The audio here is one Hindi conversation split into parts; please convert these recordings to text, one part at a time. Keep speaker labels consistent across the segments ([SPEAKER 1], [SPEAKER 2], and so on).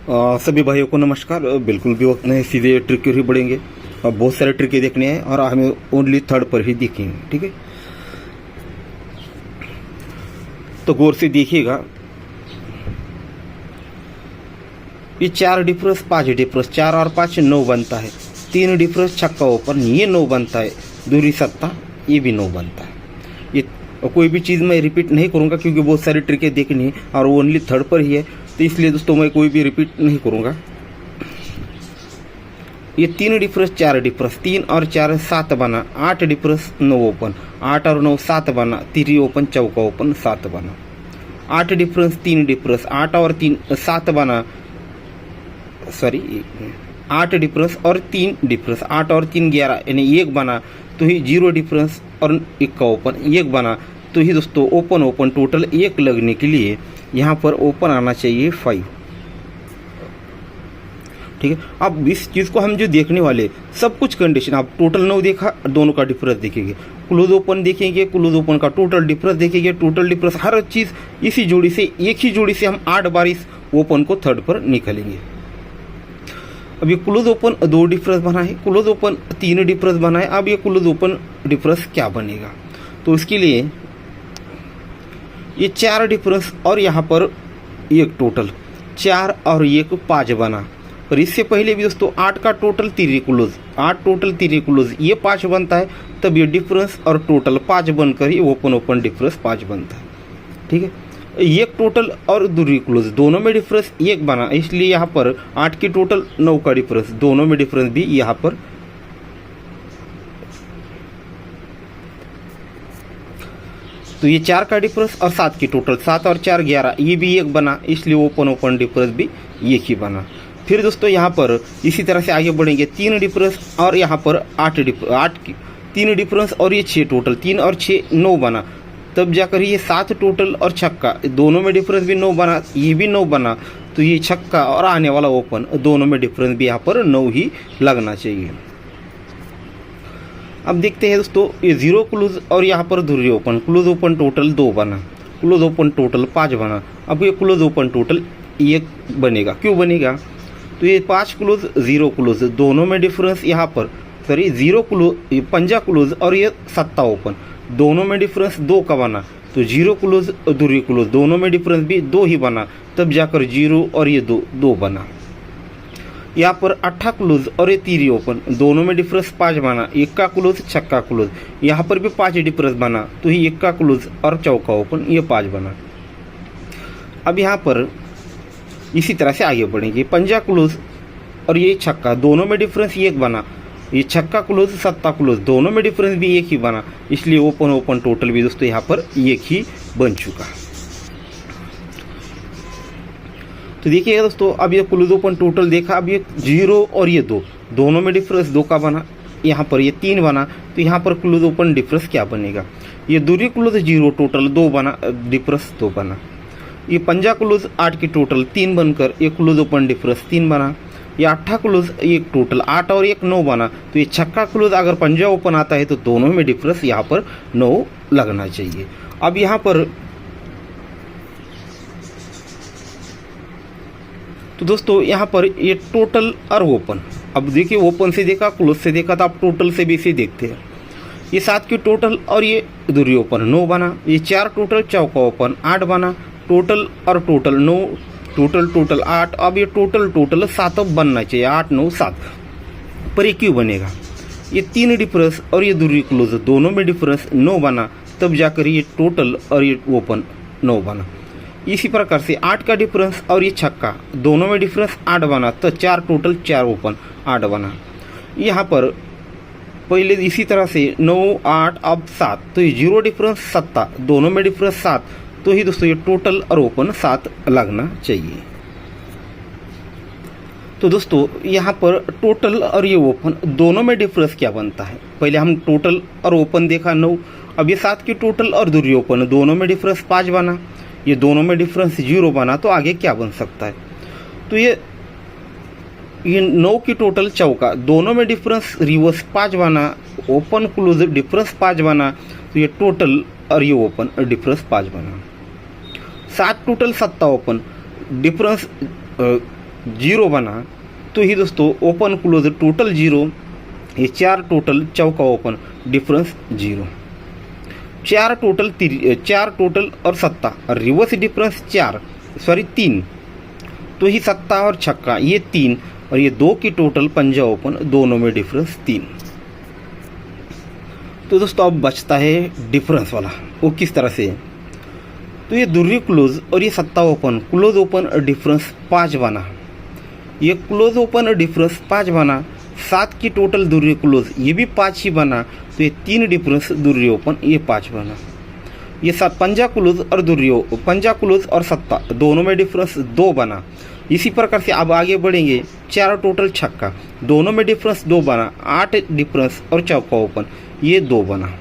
[SPEAKER 1] सभी भाइयों को नमस्कार। बिल्कुल भी वक्त नहीं, सीधे ट्रिक की ओर ही बढ़ेंगे। बहुत सारे ट्रिकें देखने हैं और हमें ओनली थर्ड पर ही देखेंगे, ठीक है। तो गौर से देखिएगा, ये 4 डिफरेंस 5 डिफरेंस, 4 और 5 9 बनता है। 3 डिफरेंस छक्का ओपन, ये 9 बनता है। दूरी सत्ता, ये भी 9 बनता है। ये कोई भी चीज़ मैं रिपीट नहीं करूँगा क्योंकि बहुत सारी ट्रिकें देखनी है और ओनली थर्ड पर ही है, तो इसलिए दोस्तों मैं कोई भी रिपीट नहीं करूँगा। ये 3 डिफरेंस 4 डिफरेंस, 3 और 4 7 बना। 8 डिफरेंस 9 ओपन, 8 और 9 7 बना। 3 ओपन चौका ओपन 7 बना। 8 डिफरेंस 3 डिफरेंस, 8 और 3 7 बना। सॉरी 8 डिफरेंस और 3 डिफरेंस, 8 और 3 11 यानी 1 बना। तो ही 0 डिफरेंस और 1 का ओपन 1 बना। तो ही दोस्तों ओपन ओपन टोटल 1 लगने के लिए यहाँ पर ओपन आना चाहिए 5, ठीक है। अब इस चीज़ को हम जो देखने वाले सब कुछ कंडीशन, आप टोटल 9 देखा, दोनों का डिफरेंस देखेंगे। क्लोज ओपन देखेंगे, क्लोज ओपन का टोटल डिफरेंस देखेंगे। टोटल डिफरेंस हर चीज़ इसी जोड़ी से, एक ही जोड़ी से हम 8 बार इस ओपन को थर्ड पर निकालेंगे। अब ये क्लोज ओपन 2 डिफरेंस बना है, क्लोज ओपन 3 डिफरेंस बना है। अब ये क्लोज ओपन डिफरेंस क्या बनेगा, तो इसके लिए ये 4 डिफरेंस और यहाँ पर 1 टोटल, 4 और 1 5 बना। और इससे पहले भी दोस्तों 8 का टोटल 3 क्लोज, 8 टोटल 3 क्लोज, ये 5 बनता है। तब ये डिफरेंस और टोटल 5 बनकर ही ओपन ओपन डिफरेंस 5 बनता है, ठीक है। 1 टोटल और दूरी क्लोज, दोनों में डिफरेंस 1 बना, इसलिए यहाँ पर 8 की टोटल 9 का डिफरेंस, दोनों में डिफरेंस भी यहाँ पर। तो ये 4 का डिफरेंस और 7 की टोटल, 7 और 4 11, ये भी 1 बना, इसलिए ओपन ओपन डिफरेंस भी 1 ही बना। फिर दोस्तों यहाँ पर इसी तरह से आगे बढ़ेंगे। 3 डिफरेंस और यहाँ पर 8 की 3 डिफरेंस और ये 6 टोटल, 3 और 6 9 बना। तब जाकर ये 7 टोटल और छक्का, दोनों में डिफरेंस भी 9 बना, ये भी 9 बना। तो ये छक्का और आने वाला ओपन, दोनों में डिफरेंस भी यहाँ पर 9 ही लगना चाहिए। अब देखते हैं दोस्तों, ये 0 क्लोज और यहाँ पर दूरी ओपन, क्लोज ओपन टोटल 2 बना, क्लोज ओपन टोटल 5 बना। अब ये क्लोज ओपन टोटल 1 बनेगा। क्यों बनेगा, तो ये 5 क्लोज 0 क्लोज, दोनों में डिफरेंस यहाँ पर, सॉरी 0 क्लोज, पंजा क्लोज और ये सत्ता ओपन, दोनों में डिफरेंस 2 का बना। तो 0 क्लोज दूरी क्लोज, दोनों में डिफरेंस भी 2 ही बना। तब जाकर 0 और ये 2 बना। यहाँ पर 8 क्लोज और ये 3 ओपन, दोनों में डिफरेंस 5 बना। 1 का क्लोज छक्का क्लोज, यहाँ पर भी 5 डिफरेंस बना। तो ये 1 का क्लोज और चौका ओपन, ये 5 बना। अब यहाँ पर इसी तरह से आगे बढ़ेंगे। पंजा क्लोज और ये छक्का, दोनों में डिफरेंस 1 बना। ये छक्का क्लोज सत्ता क्लोज, दोनों में डिफरेंस भी 1 ही बना, इसलिए ओपन ओपन टोटल भी दोस्तों यहाँ पर 1 ही बन चुका। तो देखिएगा दोस्तों, अब ये क्लोज ओपन टोटल देखा। अब ये 0 और ये 2, दोनों में डिफरेंस 2 का बना। यहाँ पर ये 3 बना, तो यहाँ पर क्लोज ओपन डिफरेंस क्या बनेगा, ये दूरी क्लोज 0 टोटल 2 बना, डिफरेंस 2 बना। ये पंजा क्लोज 8 की टोटल 3 बनकर ये क्लोज ओपन डिफरेंस 3 बना। ये 8 क्लोज 1 टोटल, 8 और 1 9 बना। तो ये छक्का क्लोज अगर पंजा ओपन आता है तो दोनों में डिफरेंस यहाँ पर 9 लगना चाहिए। अब यहाँ पर तो दोस्तों यहाँ पर ये टोटल और ओपन, अब देखिए ओपन से देखा, क्लोज से देखा, तो आप टोटल से भी इसे देखते हैं। ये 7 की टोटल और ये दूरी ओपन 9 बना। ये 4 टोटल चौका ओपन 8 बना। टोटल और टोटल 9, टोटल टोटल 8। अब ये टोटल 7 बनना चाहिए, 8 9 7। पर ये क्यों बनेगा, ये 3 डिफरेंस और ये दूरी क्लोज, दोनों में डिफरेंस 9 बना। तब जाकर ये टोटल और ये ओपन 9 बना। इसी प्रकार से 8 का डिफरेंस और ये छक्का, दोनों में डिफरेंस 8 बना। तो 4 टोटल 4 ओपन 8 बना। यहाँ पर पहले इसी तरह से 9 8 अब 7, तो ये 0 डिफरेंस सत्ता, दोनों में डिफरेंस 7। तो ही दोस्तों ये टोटल और ओपन 7 लगना चाहिए। तो दोस्तों यहाँ पर टोटल और ये ओपन दोनों में डिफरेंस क्या बनता है, पहले हम टोटल और ओपन देखा 9। अब ये 7 की टोटल और दूरी ओपन, दोनों में डिफरेंस 5 बना। ये दोनों में डिफरेंस 0 बना। तो आगे क्या बन सकता है, तो ये 9 की टोटल चौका, दोनों में डिफरेंस रिवर्स 5 बना। ओपन क्लोज डिफरेंस 5 बना। तो ये टोटल और ये ओपन डिफरेंस 5 बना। 7 टोटल सत्ता ओपन, डिफरेंस जीरो बना, तो ही दोस्तों ओपन क्लोज टोटल जीरो, ये 4 टोटल चौका ओपन डिफरेंस जीरो, 4 टोटल और सत्ता और रिवर्स डिफरेंस 3, तो ही सत्ता और छक्का ये 3 और ये 2 की टोटल पंजा ओपन, दोनों में डिफरेंस 3। तो दोस्तों अब बचता है डिफरेंस वाला, वो किस तरह से है? तो ये दुर्री क्लोज और ये सत्ता ओपन, क्लोज ओपन डिफरेंस 5 बना, ये क्लोज ओपन डिफरेंस 5 बना, 7 की टोटल दुर्री क्लोज ये भी 5 ही बना, तो ये 3 डिफरेंस दुर्री ओपन ये 5 बना। ये पंजा क्लोज और पंजा क्लोज और सत्ता दोनों में डिफरेंस 2 बना। इसी प्रकार से अब आगे बढ़ेंगे, 4 टोटल छक्का दोनों में डिफरेंस 2 बना, 8 डिफरेंस और चौका ओपन ये 2 बना।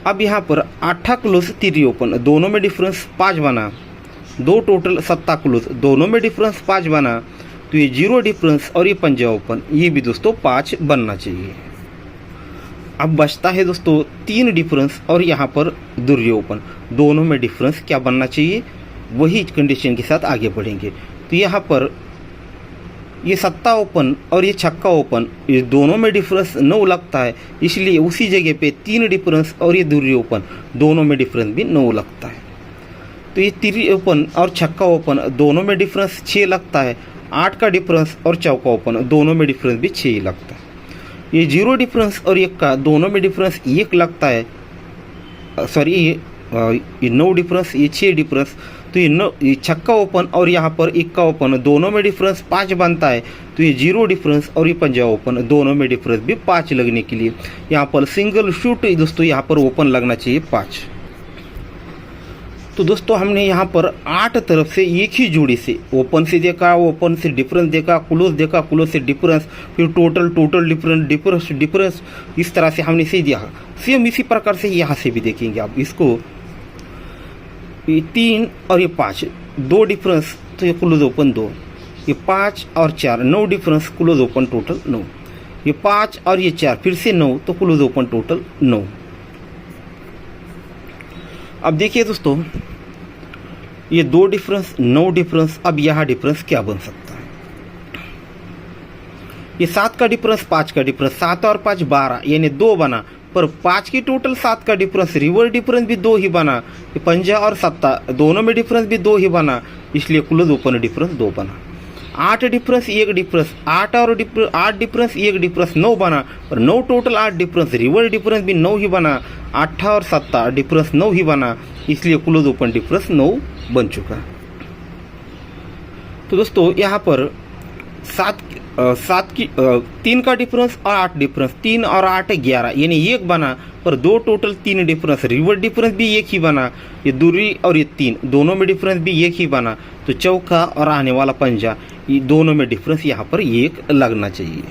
[SPEAKER 1] अब यहाँ पर 8 क्लोज 3 ओपन दोनों में डिफरेंस 5 बना, 2 टोटल सत्ता क्लोज दोनों में डिफरेंस 5 बना, तो ये 0 डिफरेंस और ये पंजा ओपन ये भी दोस्तों 5 बनना चाहिए। अब बचता है दोस्तों 3 डिफरेंस और यहाँ पर दुर्री ओपन, दोनों में डिफरेंस क्या बनना चाहिए, वही कंडीशन के साथ आगे बढ़ेंगे। तो यहाँ पर ये सत्ता ओपन और ये छक्का ओपन ये दोनों में डिफरेंस 9 लगता है, इसलिए उसी जगह पे 3 डिफरेंस और ये दुर्री ओपन दोनों में डिफरेंस भी 9 लगता है। तो ये 3 ओपन और छक्का ओपन दोनों में डिफरेंस 6 लगता है, 8 का डिफरेंस और चौका ओपन दोनों में डिफरेंस भी 6 लगता है। ये 0 डिफरेंस और 1 का दोनों में डिफरेंस 1 लगता है, ये 9 डिफरेंस ये 6 डिफरेंस, तो ये छक्का ओपन और यहाँ पर 1 का ओपन दोनों में डिफरेंस 5 बनता है, तो ये 0 डिफरेंस और ये पंजा ओपन दोनों में डिफरेंस भी 5 लगने के लिए यहाँ पर सिंगल शूट दोस्तों यहाँ पर ओपन लगना चाहिए 5। तो दोस्तों हमने यहाँ पर 8 तरफ से एक ही जोड़ी से ओपन से देखा, ओपन से डिफरेंस देखा, क्लोज से डिफरेंस, फिर टोटल डिफरेंस, इस तरह से हमने से दिया। सेम इसी प्रकार से यहाँ से भी देखेंगे आप इसको, ये 3 और ये 5 2 डिफरेंस, तो ये क्लोज ओपन 2, ये 5 और 4 9 डिफरेंस, क्लोज ओपन टोटल 9, ये 5 और ये 4 फिर से 9, तो क्लोज ओपन टोटल 9। अब देखिए दोस्तों ये 2 डिफरेंस 9 डिफरेंस, अब यहाँ डिफरेंस क्या बन सकता है? ये 7 का डिफरेंस 5 का डिफरेंस, 7 और 5 12 यानी 2 बना, पर 5 की टोटल 7 का डिफरेंस रिवर्स डिफरेंस भी 2 ही बना, ये पंजा और सत्ता दोनों में डिफरेंस भी 2 ही बना, इसलिए क्लोज ओपन डिफरेंस 2 बना। 8 डिफरेंस 1 डिफरेंस, 8 डिफरेंस 1 डिफरेंस 9 बना, और 9 टोटल 8 डिफरेंस रिवर्स डिफरेंस भी 9 ही बना, 8 और 7 डिफरेंस 9 ही बना, इसलिए क्लोज ओपन डिफरेंस 9 बन चुका। तो दोस्तों यहाँ पर 3 का डिफरेंस और 8 डिफरेंस, 3 और 8 11 यानी 1 बना, पर 2 टोटल 3 डिफरेंस रिवर्स डिफरेंस भी 1 ही बना, ये दूरी और ये 3 दोनों में डिफरेंस भी 1 ही बना, तो चौका और आने वाला पंजा ये दोनों में डिफरेंस यहाँ पर 1 लगना चाहिए।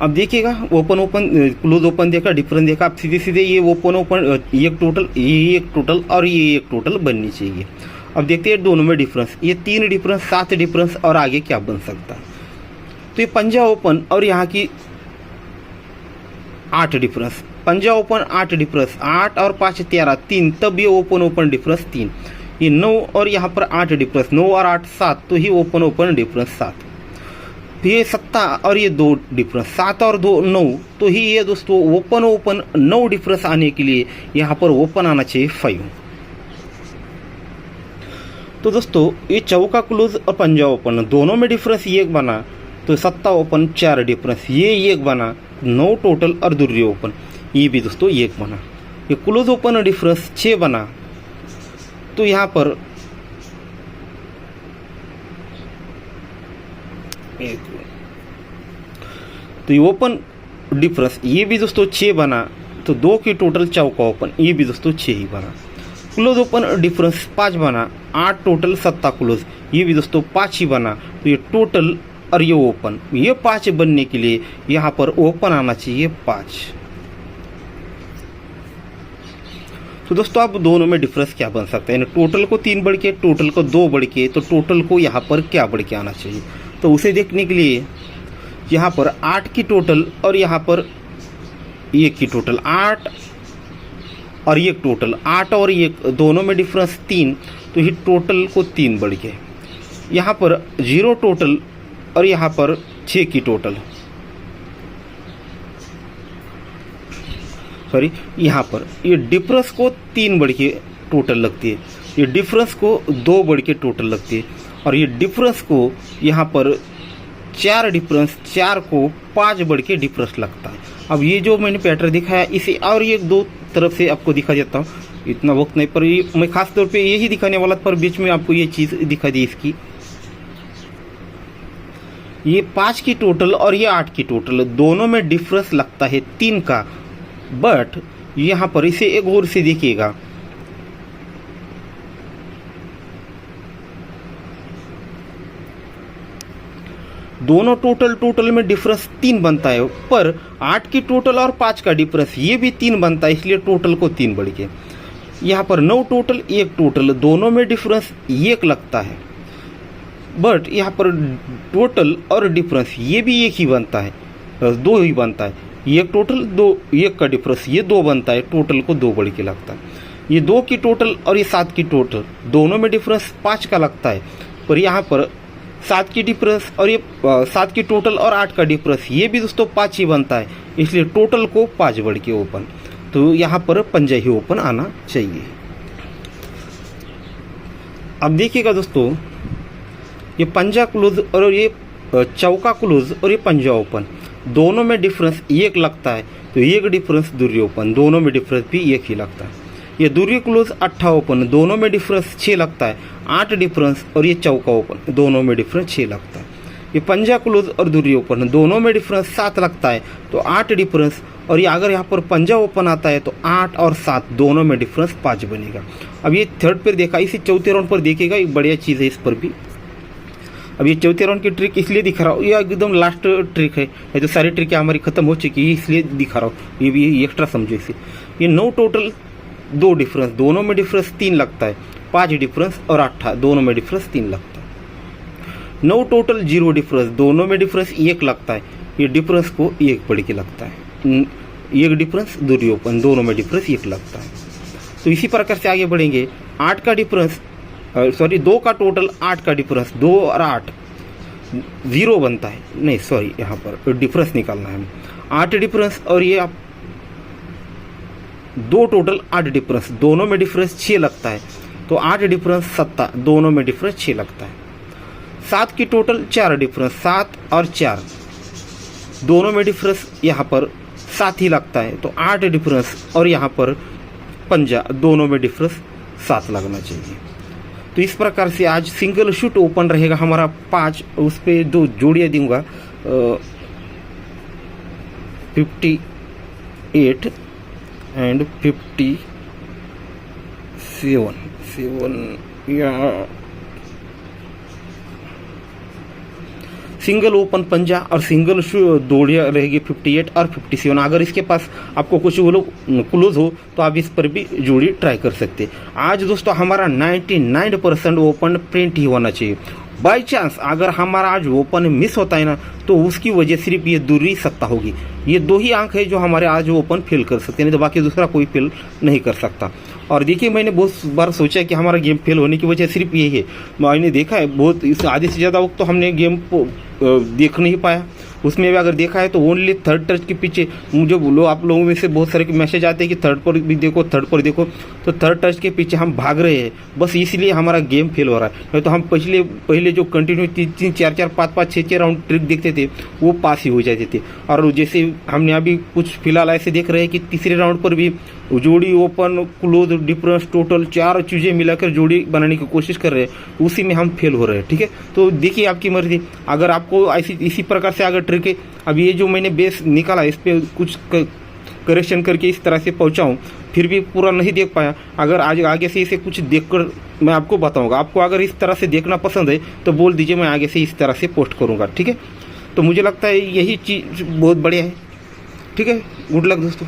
[SPEAKER 1] अब देखिएगा ओपन क्लोज ओपन देखा, डिफरेंस देखा, अब सीधे ये ओपन एक टोटल और ये 1 टोटल बननी चाहिए। अब देखते हैं दोनों में डिफरेंस, ये 3 डिफरेंस 7 डिफरेंस और आगे क्या बन सकता है? तो ये पंजा ओपन और यहाँ की 8 डिफरेंस, पंजा ओपन 8 डिफरेंस, 8 और 5 13 3, तब ये ओपन डिफरेंस 3, ये 9 और यहाँ पर 8 डिफरेंस, 9 और 8 7, तो ही ओपन डिफरेंस 7, तो ये 7 और ये 2 डिफरेंस, 7 और 2 9, तो ही ये दोस्तों ओपन 9 डिफरेंस आने के लिए यहाँ पर ओपन आना चाहिए 5। तो दोस्तों ये चौका क्लोज और पंजा ओपन दोनों में डिफरेंस 1 बना, तो सत्ता ओपन 4 डिफरेंस ये 1 बना, 9 टोटल और दुर्री ओपन ये भी दोस्तों 1 बना, ये क्लोज ओपन डिफरेंस 6 बना, तो यहाँ पर तो ये ओपन डिफरेंस ये भी दोस्तों 6 बना, तो 2 की टोटल चौका ओपन ये भी दोस्तों 6 ही बना, क्लोज ओपन डिफरेंस 5 बना, 8 टोटल सत्ता क्लोज ये भी दोस्तों 5 ही बना, तो ये टोटल और ये ओपन ये 5 बनने के लिए यहाँ पर ओपन आना चाहिए 5। तो दोस्तों अब दोनों में डिफरेंस क्या बन सकता है? यानी टोटल को 3 बढ़ के, टोटल को 2 बढ़ के, तो टोटल को यहाँ पर क्या बढ़ के आना चाहिए? तो उसे देखने के लिए यहाँ पर 8 की टोटल और यहाँ पर 1 की टोटल, 8 और 1 टोटल, 8 और 1 दोनों में डिफरेंस 3, तो ये टोटल को 3 बढ़ गए, यहाँ पर 0 टोटल और यहाँ पर 6 की टोटल, सॉरी यहाँ पर ये डिफरेंस को 3 बढ़ के टोटल लगती है, ये डिफरेंस को 2 बढ़ के टोटल लगती है, और ये डिफरेंस को यहाँ पर 4 डिफरेंस 4 को 5 बढ़ के डिफरेंस लगता है। अब ये जो मैंने पैटर्न दिखाया इसे और ये 2 तरफ से आपको दिखा देता हूँ, इतना वक्त नहीं, पर ये मैं खास तौर पे यही दिखाने वाला था, पर बीच में आपको ये चीज़ दिखा दी इसकी। ये 5 की टोटल और ये 8 की टोटल दोनों में डिफरेंस लगता है 3 का, बट यहाँ पर इसे एक और से देखिएगा, दोनों टोटल में डिफरेंस 3 बनता है, पर 8 की टोटल और 5 का डिफरेंस ये भी 3 बनता है, इसलिए टोटल को 3 बढ़ के यहाँ पर 9 टोटल 1 टोटल दोनों में डिफरेंस 1 लगता है, बट यहाँ पर टोटल और डिफरेंस ये भी 1 ही बनता है, 2 ही बनता है, 1 टोटल 2 1 का डिफरेंस ये 2 बनता है, टोटल को 2 बढ़ के लगता है। ये 2 की टोटल और ये 7 की टोटल दोनों में डिफरेंस 5 का लगता है, पर यहाँ पर 7 की डिफरेंस और ये 7 की टोटल और 8 का डिफरेंस ये भी दोस्तों 5 ही बनता है, इसलिए टोटल को 5 बढ़ के ओपन, तो यहाँ पर पंजा ही ओपन आना चाहिए। अब देखिएगा दोस्तों, ये पंजा क्लोज और ये चौका क्लोज और ये पंजा ओपन दोनों में डिफरेंस 1 लगता है, तो 1 डिफरेंस दूरी ओपन दोनों में डिफरेंस भी 1 ही लगता है। ये दूरी क्लोज 8 ओपन दोनों में डिफरेंस 6 लगता है, 8 डिफरेंस और ये चौका ओपन दोनों में डिफरेंस 6 लगता है। ये पंजा क्लोज और दूरी ओपन दोनों में डिफरेंस 7 लगता है, तो 8 डिफरेंस, और ये अगर यहाँ पर पंजा ओपन आता है तो 8 और 7 दोनों में डिफरेंस 5 बनेगा। अब ये थर्ड पर देखा, इसी चौथे राउंड पर देखिएगा, एक बढ़िया चीज़ है इस पर भी। अब ये चौथे राउंड की ट्रिक इसलिए दिखा रहा हूँ, ये एकदम लास्ट ट्रिक है, ये तो सारी ट्रिकें हमारी खत्म हो चुकी है, इसलिए दिखा रहा हूँ, ये भी एक्स्ट्रा समझो इसे। ये 9 टोटल 2 डिफरेंस दोनों में डिफरेंस 3 लगता है, 5 डिफरेंस और 8 दोनों में डिफरेंस 3 लगता है। 9 टोटल 0 डिफरेंस दोनों में डिफरेंस 1 लगता है, ये डिफरेंस को 1 बढ़ के लगता है, 1 डिफरेंस दूरी ओपन दोनों में डिफरेंस 1 लगता है। तो इसी प्रकार से आगे बढ़ेंगे। 8 का डिफरेंस सॉरी 2 का टोटल 8 का डिफरेंस 2 और 8 0 बनता है, नहीं सॉरी यहाँ पर डिफरेंस निकालना है हमें, 8 डिफरेंस और ये आप 2 टोटल 8 डिफरेंस दोनों में डिफरेंस 6 लगता है, तो 8 डिफरेंस 7 दोनों में डिफरेंस 6 लगता है। 7 की टोटल 4 डिफरेंस 7 और 4 दोनों में डिफरेंस यहाँ पर 7 ही लगता है, तो 8 डिफरेंस और यहाँ पर पंजा दोनों में डिफरेंस 7 लगना चाहिए। तो इस प्रकार से आज सिंगल शूट ओपन रहेगा हमारा 5, उस पर 2 जोड़ियाँ दूंगा 58 एंड 57 या सिंगल ओपन पंजा और सिंगल जोड़ियाँ रहेगी 58 और 57। अगर इसके पास आपको कुछ वो लोग क्लोज हो तो आप इस पर भी जोड़ी ट्राई कर सकते हैं। आज दोस्तों हमारा 99% ओपन प्रिंट ही होना चाहिए। बाई चांस अगर हमारा आज ओपन मिस होता है ना, तो उसकी वजह सिर्फ ये दूरी सत्ता होगी। ये 2 ही अंक है जो हमारे आज ओपन फेल कर सकते हैं, नहीं तो बाकी दूसरा कोई फेल नहीं कर सकता। और देखिए मैंने बहुत बार सोचा कि हमारा गेम फेल होने की वजह सिर्फ यही है। मैंने देखा है बहुत, इस आधे से ज़्यादा वक्त तो हमने गेम को देख नहीं पाया। उसमें भी अगर देखा है तो ओनली थर्ड टच के पीछे मुझे बोलो, आप लोगों में से बहुत सारे मैसेज आते हैं कि थर्ड पर भी देखो, थर्ड पर देखो, तो थर्ड टच के पीछे हम भाग रहे हैं, बस इसलिए हमारा गेम फेल हो रहा है। नहीं तो हम पहले जो कंटिन्यू 3 4 4 5 5 6 6 राउंड ट्रिक देखते थे वो पास ही हो जाते थे। और जैसे हमने अभी कुछ फिलहाल ऐसे देख रहे हैं कि तीसरे राउंड पर भी जोड़ी ओपन क्लोज डिफरेंस टोटल 4 चीज़ें मिलाकर जोड़ी बनाने की कोशिश कर रहे हैं, उसी में हम फेल हो रहे हैं। ठीक है, तो देखिए आपकी मर्जी। अगर आपको ऐसी इसी प्रकार से अगर ट्रिक है, अब ये जो मैंने बेस निकाला इस पर कुछ करेक्शन करके इस तरह से पहुंचाऊं, फिर भी पूरा नहीं देख पाया, अगर आज आगे से इसे कुछ देखकर मैं आपको बताऊंगा। आपको अगर इस तरह से देखना पसंद है तो बोल दीजिए, मैं आगे से इस तरह से पोस्ट करूंगा। ठीक है, तो मुझे लगता है यही चीज़ बहुत बढ़िया है। ठीक है, गुड लक दोस्तों।